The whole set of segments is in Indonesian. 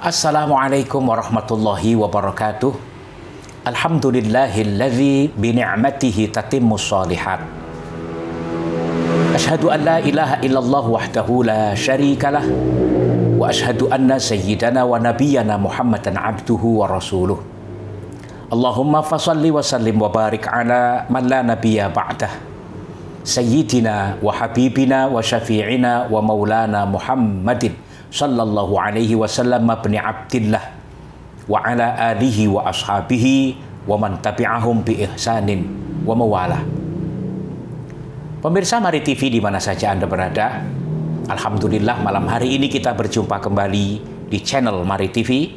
Assalamualaikum warahmatullahi wabarakatuh. Alhamdulillahilladzi bini'matihi tatimmus shalihat. Asyhadu an la ilaha illallah wahdahu la syarikalah wa asyhadu anna sayyidana wa nabiyyana Muhammadan abduhu wa rasuluh. Allahumma fashalli wa sallim wa barik ala man la nabiyya ba'dah. Sayyidina wa habibina wa syafi'ina wa maulana Muhammadin sallallahu alaihi wasallam ibni Abdillah wa ala alihi wa ashabihi wa man tabi'ahum bi ihsanin wa mawalah. Pemirsa Mari TV di mana saja Anda berada, alhamdulillah malam hari ini kita berjumpa kembali di channel Mari TV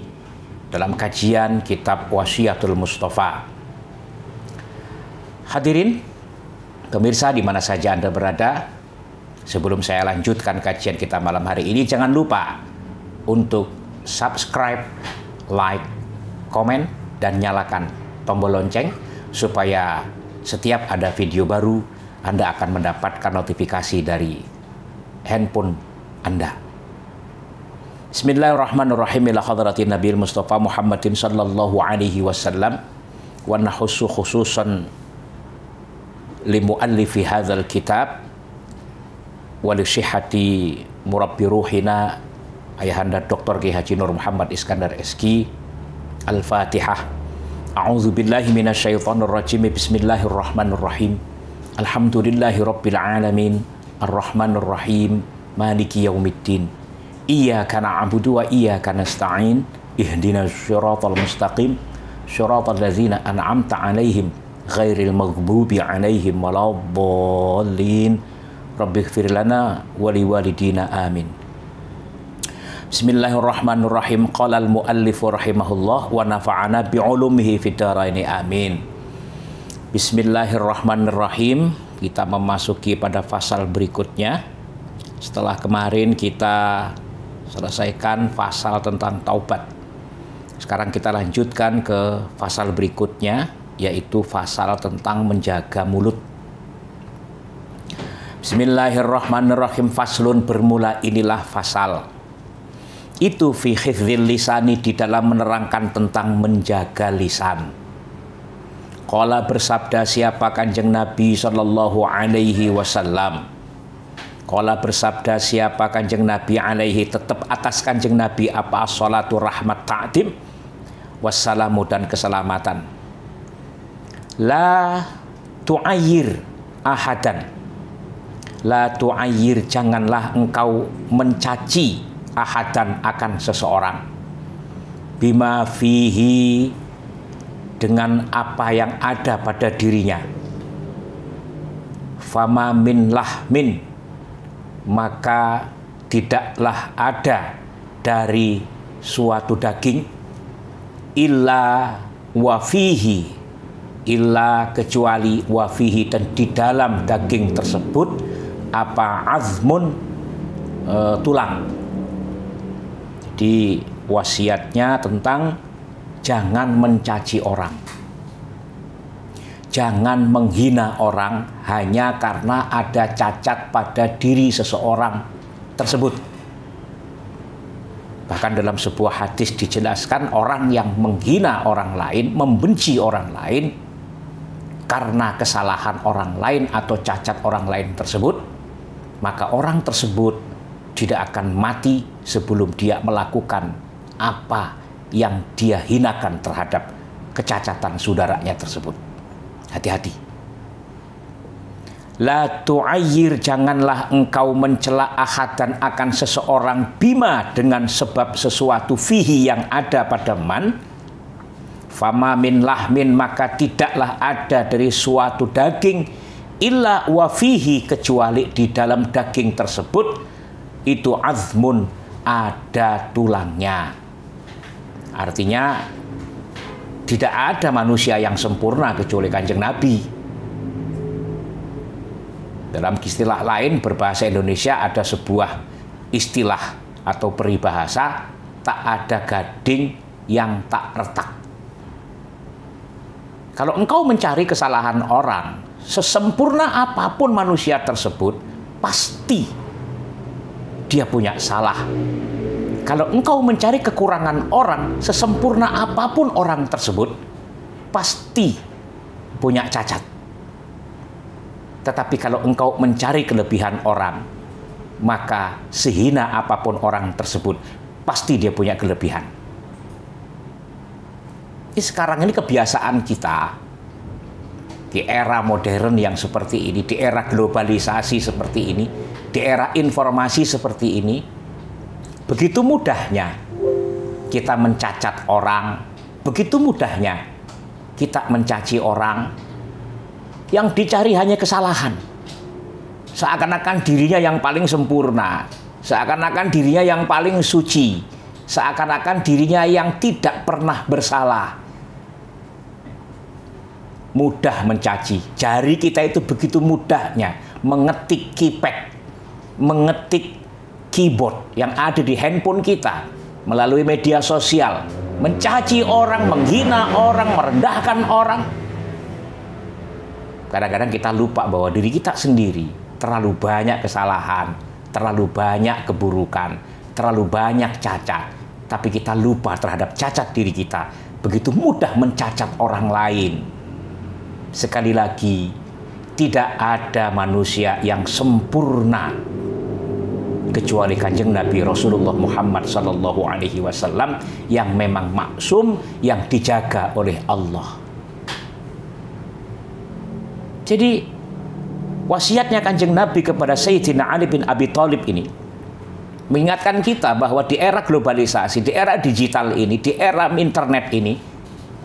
dalam kajian kitab Wasiyatul Mustafa. Hadirin pemirsa di mana saja Anda berada, sebelum saya lanjutkan kajian kita malam hari ini, jangan lupa untuk subscribe, like, komen, dan nyalakan tombol lonceng supaya setiap ada video baru Anda akan mendapatkan notifikasi dari handphone Anda. Bismillahirrahmanirrahim. Ila hadratin Nabil Mustafa Muhammadin sallallahu alaihi wasallam wa nahussu khususan li muallifi hadzal kitab wali syihati murabbi ruhina Ayahanda Dr. Ki Haji Nur Muhammad Iskandar SQ. Al-Fatihah. A'udzu billahi minasyaitonir rajim. Bismillahirrahmanirrahim. Alhamdulillahi rabbil alamin. Arrahmanir rahim. Maliki yaumiddin. Iyyaka na'budu wa iyyaka nasta'in. Ihdinas siratal mustaqim. Siratal ladzina an'amta 'alaihim ghairil maghdubi 'alaihim waladdallin. Rabbighfir lana wa liwalidina amin. Bismillahirrahmanirrahim. Qala al-muallif rahimahullah wa nafa'ana bi'ulumihi fid dharaini amin. Bismillahirrahmanirrahim. Kita memasuki pada pasal berikutnya. Setelah kemarin kita selesaikan pasal tentang taubat, sekarang kita lanjutkan ke pasal berikutnya, yaitu pasal tentang menjaga mulut. Bismillahirrahmanirrahim. Faslun, bermula inilah fasal. Itu fi hifdzil lisani, di dalam menerangkan tentang menjaga lisan. Qala, bersabda siapa Kanjeng Nabi sallallahu alaihi wasallam. Qala, bersabda siapa Kanjeng Nabi alaihi, tetap atas Kanjeng Nabi apa as-salatu rahmat ta'dim wassalamu, dan keselamatan. La tu'ayyir ahadan. La tu'ayyir, janganlah engkau mencaci ahadan, akan seseorang. Bima fihi, dengan apa yang ada pada dirinya. Fama min lahmin, maka tidaklah ada dari suatu daging. Illa wafihi, illa kecuali wafihi, dan di dalam daging tersebut apa azmun, tulang. Di wasiatnya tentang jangan mencaci orang, jangan menghina orang hanya karena ada cacat pada diri seseorang tersebut. Bahkan dalam sebuah hadis dijelaskan, orang yang menghina orang lain, membenci orang lain karena kesalahan orang lain atau cacat orang lain tersebut, maka orang tersebut tidak akan mati sebelum dia melakukan apa yang dia hinakan terhadap kecacatan saudaranya tersebut. Hati-hati. La tu'ayyir, janganlah engkau mencela ahadan, akan seseorang, bima, dengan sebab sesuatu, fihi, yang ada pada man. Fama min lahmin, maka tidaklah ada dari suatu daging, illa wa fihi, kecuali di dalam daging tersebut itu azmun, ada tulangnya. Artinya tidak ada manusia yang sempurna kecuali Kanjeng Nabi. Dalam istilah lain berbahasa Indonesia ada sebuah istilah atau peribahasa, tak ada gading yang tak retak. Kalau engkau mencari kesalahan orang, sesempurna apapun manusia tersebut, pasti dia punya salah. Kalau engkau mencari kekurangan orang, sesempurna apapun orang tersebut, pasti punya cacat. Tetapi kalau engkau mencari kelebihan orang, maka sehina apapun orang tersebut, pasti dia punya kelebihan. Sekarang ini kebiasaan kita, di era modern yang seperti ini, di era globalisasi seperti ini, di era informasi seperti ini, begitu mudahnya kita mencacat orang, begitu mudahnya kita mencaci orang, yang dicari hanya kesalahan. Seakan-akan dirinya yang paling sempurna, seakan-akan dirinya yang paling suci, seakan-akan dirinya yang tidak pernah bersalah. Mudah mencaci. Jari kita itu begitu mudahnya mengetik keypad, mengetik keyboard yang ada di handphone kita melalui media sosial, mencaci orang, menghina orang, merendahkan orang. Kadang-kadang kita lupa bahwa diri kita sendiri terlalu banyak kesalahan, terlalu banyak keburukan, terlalu banyak cacat. Tapi kita lupa terhadap cacat diri kita. Begitu mudah mencacat orang lain. Sekali lagi, tidak ada manusia yang sempurna kecuali Kanjeng Nabi Rasulullah Muhammad SAW yang memang maksum, yang dijaga oleh Allah. Jadi wasiatnya Kanjeng Nabi kepada Sayyidina Ali bin Abi Thalib ini mengingatkan kita bahwa di era globalisasi, di era digital ini, di era internet ini,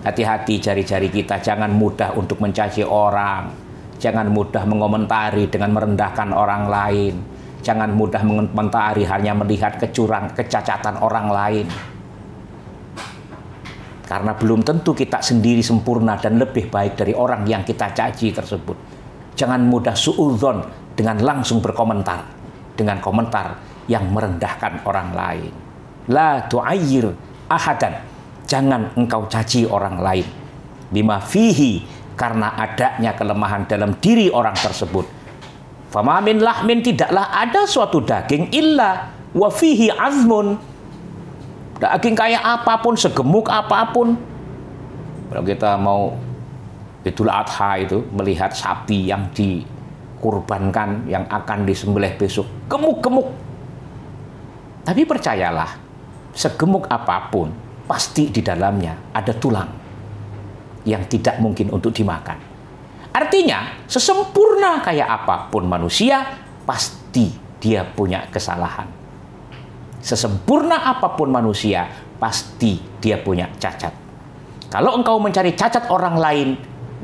hati-hati jari-jari kita, jangan mudah untuk mencaci orang, jangan mudah mengomentari dengan merendahkan orang lain, jangan mudah mengomentari hanya melihat kecacatan orang lain. Karena belum tentu kita sendiri sempurna dan lebih baik dari orang yang kita caci tersebut. Jangan mudah suudzon dengan langsung berkomentar, dengan komentar yang merendahkan orang lain. La tu'ayyir ahadan. Jangan engkau caci orang lain. Bima fihi, karena adanya kelemahan dalam diri orang tersebut. Fama min lahmin, tidaklah ada suatu daging illa wa fihi azmun. Daging kayak apapun, segemuk apapun. Kalau kita mau Idul Adha itu melihat sapi yang dikurbankan, yang akan disembelih besok, gemuk-gemuk. Tapi percayalah, segemuk apapun, pasti di dalamnya ada tulang yang tidak mungkin untuk dimakan. Artinya, sesempurna kayak apapun manusia, pasti dia punya kesalahan. Sesempurna apapun manusia, pasti dia punya cacat. Kalau engkau mencari cacat orang lain,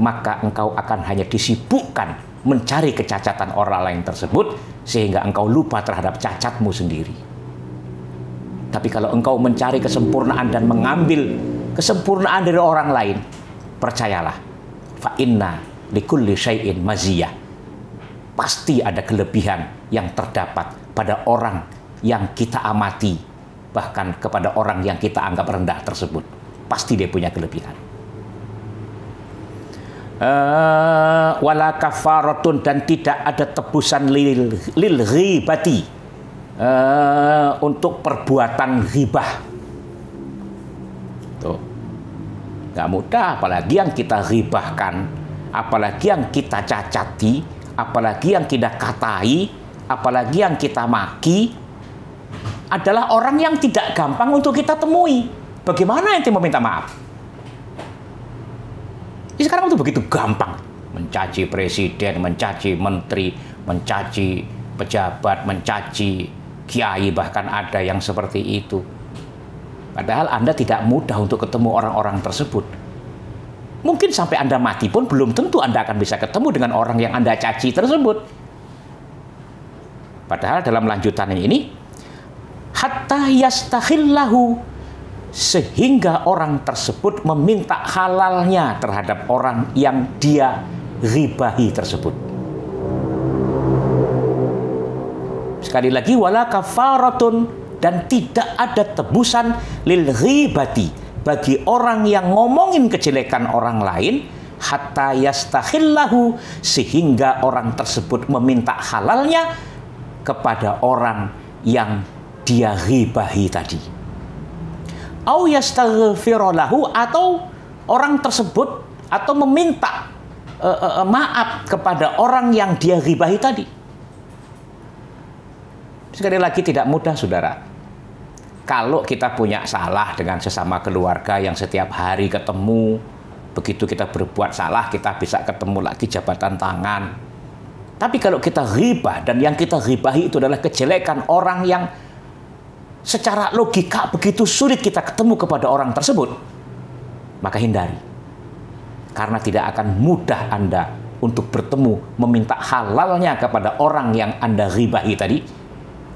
maka engkau akan hanya disibukkan mencari kecacatan orang lain tersebut, sehingga engkau lupa terhadap cacatmu sendiri. Tapi kalau engkau mencari kesempurnaan dan mengambil kesempurnaan dari orang lain, percayalah, fa inna likulli syai'in maziyah. Pasti ada kelebihan yang terdapat pada orang yang kita amati, bahkan kepada orang yang kita anggap rendah tersebut. Pasti dia punya kelebihan. Wala kafaratun, dan tidak ada tebusan lil ghibati, untuk perbuatan ghibah. Tuh, nggak mudah, apalagi yang kita ghibahkan, apalagi yang kita cacati, apalagi yang kita katai, apalagi yang kita maki, adalah orang yang tidak gampang untuk kita temui. Bagaimana ente mau minta maaf? Sekarang itu begitu gampang mencaci presiden, mencaci menteri, mencaci pejabat, mencaci kiai, bahkan ada yang seperti itu. Padahal Anda tidak mudah untuk ketemu orang-orang tersebut. Mungkin sampai Anda mati pun belum tentu Anda akan bisa ketemu dengan orang yang Anda caci tersebut. Padahal dalam lanjutannya ini, hatta yastakhillahu, sehingga orang tersebut meminta halalnya terhadap orang yang dia ghibahi tersebut. Sekali lagi, wala kafaratun, dan tidak ada tebusan lil ghibati, bagi orang yang ngomongin kejelekan orang lain, hatta yastakhillahu, sehingga orang tersebut meminta halalnya kepada orang yang dia ghibahi tadi. Au yastaghfiru lahu, atau orang tersebut atau meminta maaf kepada orang yang dia ghibahi tadi. Sekali lagi tidak mudah, saudara. Kalau kita punya salah dengan sesama keluarga yang setiap hari ketemu, begitu kita berbuat salah, kita bisa ketemu lagi jabatan tangan. Tapi kalau kita ghibah, dan yang kita ghibahi itu adalah kejelekan orang yang secara logika begitu sulit kita ketemu kepada orang tersebut, maka hindari. Karena tidak akan mudah Anda untuk bertemu, meminta halalnya kepada orang yang Anda ghibahi tadi.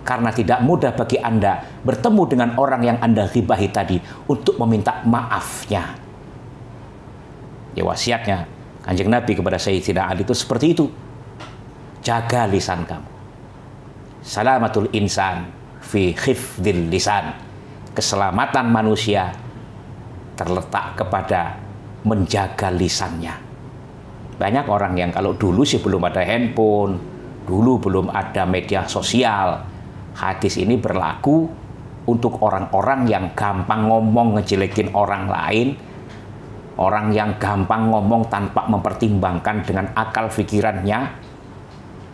Karena tidak mudah bagi Anda bertemu dengan orang yang Anda ghibahi tadi untuk meminta maafnya. Ya, wasiatnya Kanjeng Nabi kepada Sayyidina Ali itu seperti itu. Jaga lisan kamu. Salamatul insan fi khifdil lisan. Keselamatan manusia terletak kepada menjaga lisannya. Banyak orang yang kalau dulu sih belum ada handphone, dulu belum ada media sosial. Hadis ini berlaku untuk orang-orang yang gampang ngomong ngejelekin orang lain, orang yang gampang ngomong tanpa mempertimbangkan dengan akal pikirannya,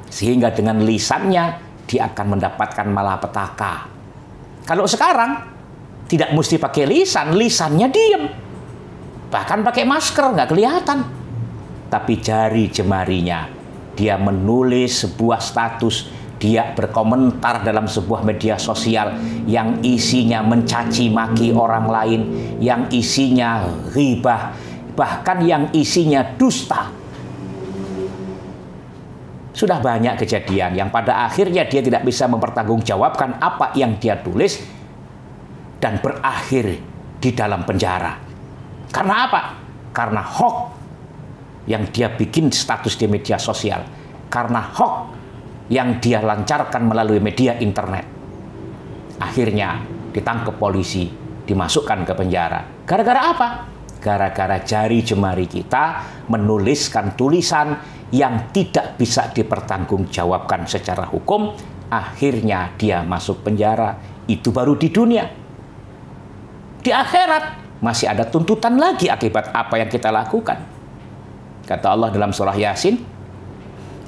sehingga dengan lisannya dia akan mendapatkan malapetaka. Kalau sekarang tidak mesti pakai lisan, lisannya diem, bahkan pakai masker nggak kelihatan, tapi jari jemarinya dia menulis sebuah status, dia berkomentar dalam sebuah media sosial yang isinya mencaci maki orang lain, yang isinya ghibah, bahkan yang isinya dusta. Sudah banyak kejadian yang pada akhirnya dia tidak bisa mempertanggungjawabkan apa yang dia tulis dan berakhir di dalam penjara. Karena apa? Karena hoax yang dia bikin status di media sosial, karena hoax yang dia lancarkan melalui media internet. Akhirnya ditangkap polisi, dimasukkan ke penjara. Gara-gara apa? Gara-gara jari jemari kita menuliskan tulisan yang tidak bisa dipertanggungjawabkan secara hukum. Akhirnya dia masuk penjara. Itu baru di dunia. Di akhirat masih ada tuntutan lagi akibat apa yang kita lakukan. Kata Allah dalam surah Yasin,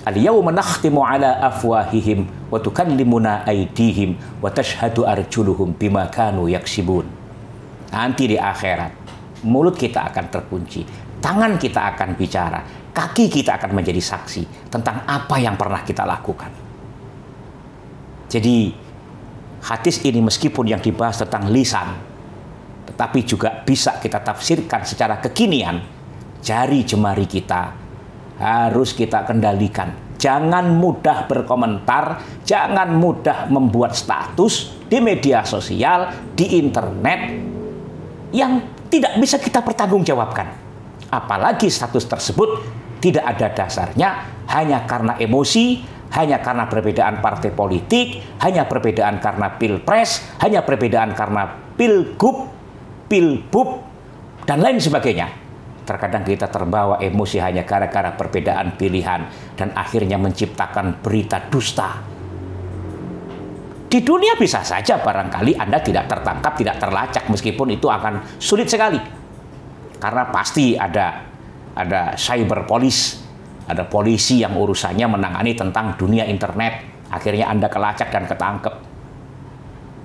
Al-yawma nakhtimu ala afwahihim wa tukallimuna aydihim wa tashhadu arjuluhum bima kanu yaksibun. Nanti di akhirat mulut kita akan terkunci, tangan kita akan bicara, kaki kita akan menjadi saksi tentang apa yang pernah kita lakukan. Jadi hadis ini meskipun yang dibahas tentang lisan, tetapi juga bisa kita tafsirkan secara kekinian. Jari jemari kita harus kita kendalikan. Jangan mudah berkomentar, jangan mudah membuat status di media sosial, di internet yang tidak bisa kita pertanggungjawabkan. Apalagi status tersebut tidak ada dasarnya, hanya karena emosi, hanya karena perbedaan partai politik, hanya perbedaan karena pilpres, hanya perbedaan karena pilgub, pilbub, dan lain sebagainya. Terkadang kita terbawa emosi hanya gara-gara perbedaan pilihan dan akhirnya menciptakan berita dusta. Di dunia bisa saja barangkali Anda tidak tertangkap, tidak terlacak, meskipun itu akan sulit sekali. Karena pasti ada cyber police, ada polisi yang urusannya menangani tentang dunia internet. Akhirnya Anda kelacak dan ketangkep.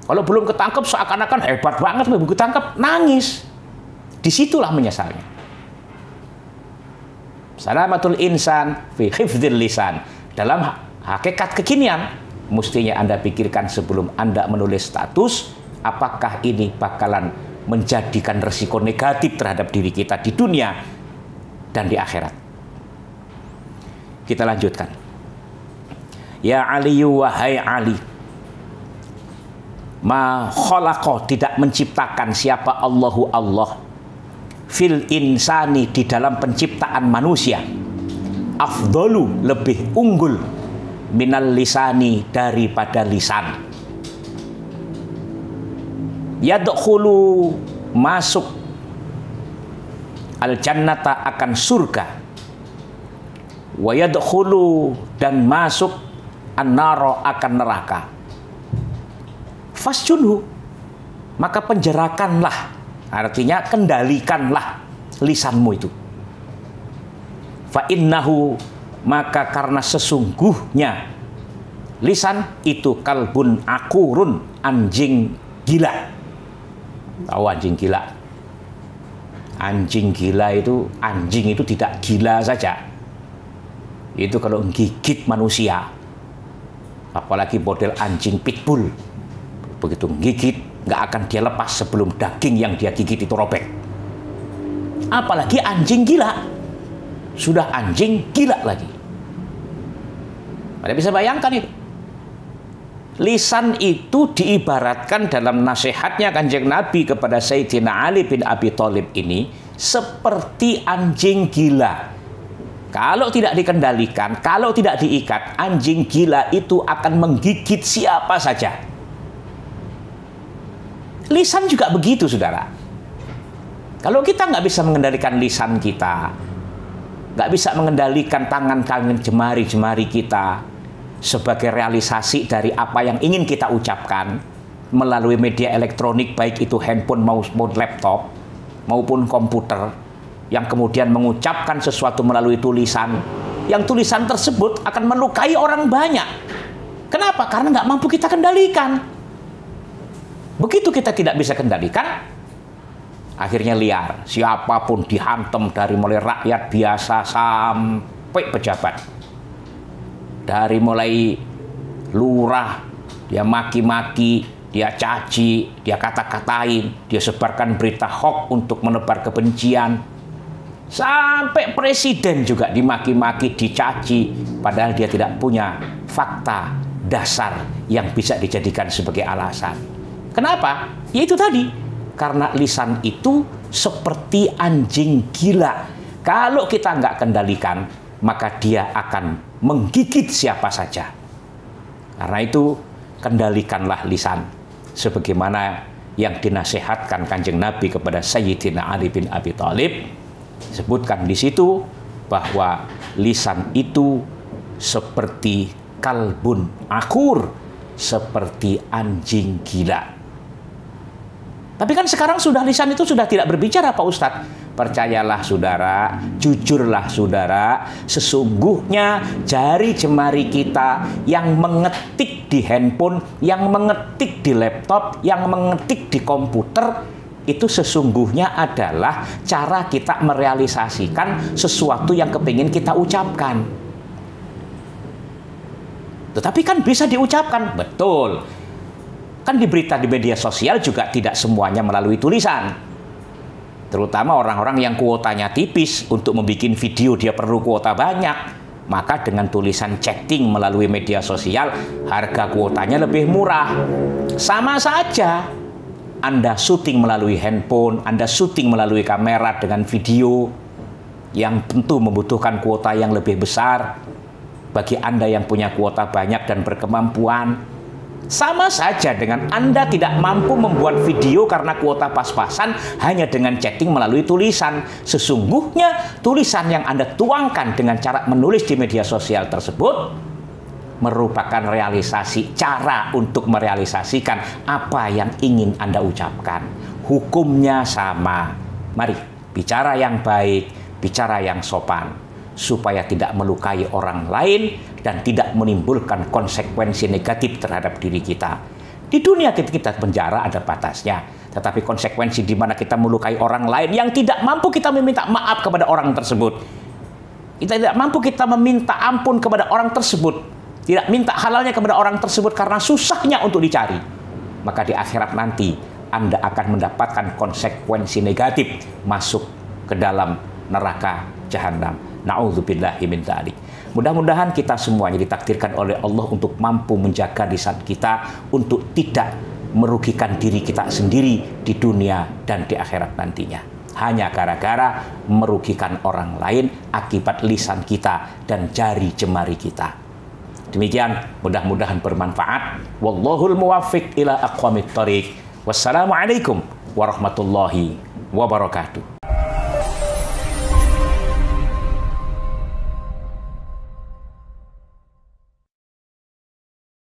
Kalau belum ketangkep seakan-akan hebat banget, begitu ketangkep nangis. Disitulah menyesalnya. Salamatul insan fi hifdzil lisan. Dalam hakikat kekinian, mestinya Anda pikirkan sebelum Anda menulis status, apakah ini bakalan menjadikan resiko negatif terhadap diri kita di dunia dan di akhirat. Kita lanjutkan. Ya Aliyu, wahai Ali, ma khalaqa, tidak menciptakan siapa Allahu Allah, fil insani, di dalam penciptaan manusia, afdalu, lebih unggul, minal lisani, daripada lisan. Yadkhulu, masuk, al jannata, akan surga, wa yadkhulu, dan masuk, an-nara, akan neraka. fasjunhu, maka penjarakanlah, artinya kendalikanlah lisanmu itu. Fa innahu, maka karena sesungguhnya lisan itu kalbun akurun, anjing gila. Tahu anjing gila? Anjing gila itu, anjing itu tidak gila saja. Itu kalau gigit manusia, apalagi model anjing pitbull, begitu gigit nggak akan dia lepas sebelum daging yang dia gigit itu robek. Apalagi anjing gila, sudah anjing gila lagi. Anda bisa bayangkan itu. Lisan itu diibaratkan dalam nasihatnya Kanjeng Nabi kepada Sayyidina Ali bin Abi Thalib ini seperti anjing gila. Kalau tidak dikendalikan, kalau tidak diikat, anjing gila itu akan menggigit siapa saja. Lisan juga begitu, saudara. Kalau kita nggak bisa mengendalikan lisan kita, nggak bisa mengendalikan tangan-tangan jemari-jemari kita sebagai realisasi dari apa yang ingin kita ucapkan melalui media elektronik, baik itu handphone maupun laptop maupun komputer, yang kemudian mengucapkan sesuatu melalui tulisan, yang tulisan tersebut akan melukai orang banyak. Kenapa? Karena nggak mampu kita kendalikan. Begitu kita tidak bisa kendalikan, akhirnya liar. Siapapun dihantam, dari mulai rakyat biasa sampai pejabat. Dari mulai lurah, dia maki-maki, dia caci, dia kata-katain, dia sebarkan berita hoax untuk menebar kebencian. Sampai presiden juga dimaki-maki, dicaci, padahal dia tidak punya fakta dasar yang bisa dijadikan sebagai alasan. Kenapa? Ya itu tadi, karena lisan itu seperti anjing gila. Kalau kita nggak kendalikan, maka dia akan menggigit siapa saja. Karena itu, kendalikanlah lisan, sebagaimana yang dinasihatkan Kanjeng Nabi kepada Sayyidina Ali bin Abi Thalib. Disebutkan di situ bahwa lisan itu seperti kalbun akur, seperti anjing gila. Tapi kan sekarang sudah lisan itu sudah tidak berbicara, Pak Ustadz. Percayalah saudara, jujurlah saudara, sesungguhnya jari jemari kita yang mengetik di handphone, yang mengetik di laptop, yang mengetik di komputer, itu sesungguhnya adalah cara kita merealisasikan sesuatu yang kepingin kita ucapkan. Tetapi kan bisa diucapkan, betul. Kan di berita di media sosial juga tidak semuanya melalui tulisan. Terutama orang-orang yang kuotanya tipis, untuk membuat video dia perlu kuota banyak. Maka dengan tulisan chatting melalui media sosial, harga kuotanya lebih murah. Sama saja. Anda syuting melalui handphone, Anda syuting melalui kamera dengan video yang tentu membutuhkan kuota yang lebih besar bagi Anda yang punya kuota banyak dan berkemampuan. Sama saja dengan Anda tidak mampu membuat video karena kuota pas-pasan hanya dengan chatting melalui tulisan. Sesungguhnya tulisan yang Anda tuangkan dengan cara menulis di media sosial tersebut merupakan realisasi, cara untuk merealisasikan apa yang ingin Anda ucapkan. Hukumnya sama. Mari, bicara yang baik, bicara yang sopan, supaya tidak melukai orang lain dan tidak menimbulkan konsekuensi negatif terhadap diri kita. Di dunia kita penjara ada batasnya, tetapi konsekuensi di mana kita melukai orang lain yang tidak mampu kita meminta maaf kepada orang tersebut, kita tidak mampu kita meminta ampun kepada orang tersebut, tidak minta halalnya kepada orang tersebut karena susahnya untuk dicari, maka di akhirat nanti Anda akan mendapatkan konsekuensi negatif, masuk ke dalam neraka jahanam. Na'udzubillahi min dzalik. Mudah-mudahan kita semuanya ditakdirkan oleh Allah untuk mampu menjaga lisan kita untuk tidak merugikan diri kita sendiri di dunia dan di akhirat nantinya. Hanya gara-gara merugikan orang lain akibat lisan kita dan jari jemari kita. Demikian, mudah-mudahan bermanfaat. Wallahul muwaffiq ila aqwamit thoriq. Wassalamualaikum warahmatullahi wabarakatuh.